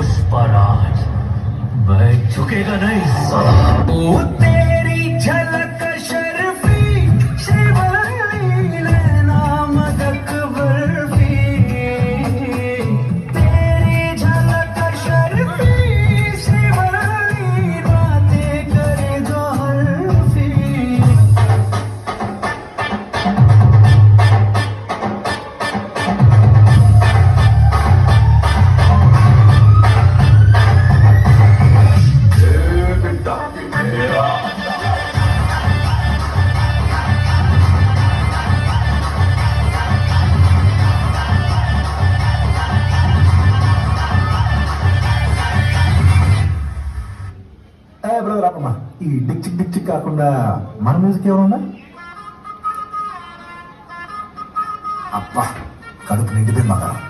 पुष्पराज मैं झुकेगा नहीं साला। ओ तेरी झलक शर्फी शिवली नाम दक बर्फी तेरी झलक शर्फी शिवली बातें करे जो हर्फी। బ్రదర్ ఆపమ్మా, ఈ డిక్చిక్ డిక్చిక్ కాకుండా మన మ్యూజిక్ ఎవరున్నా? అబ్బా కడుపు నిండిపోయింది మాకు.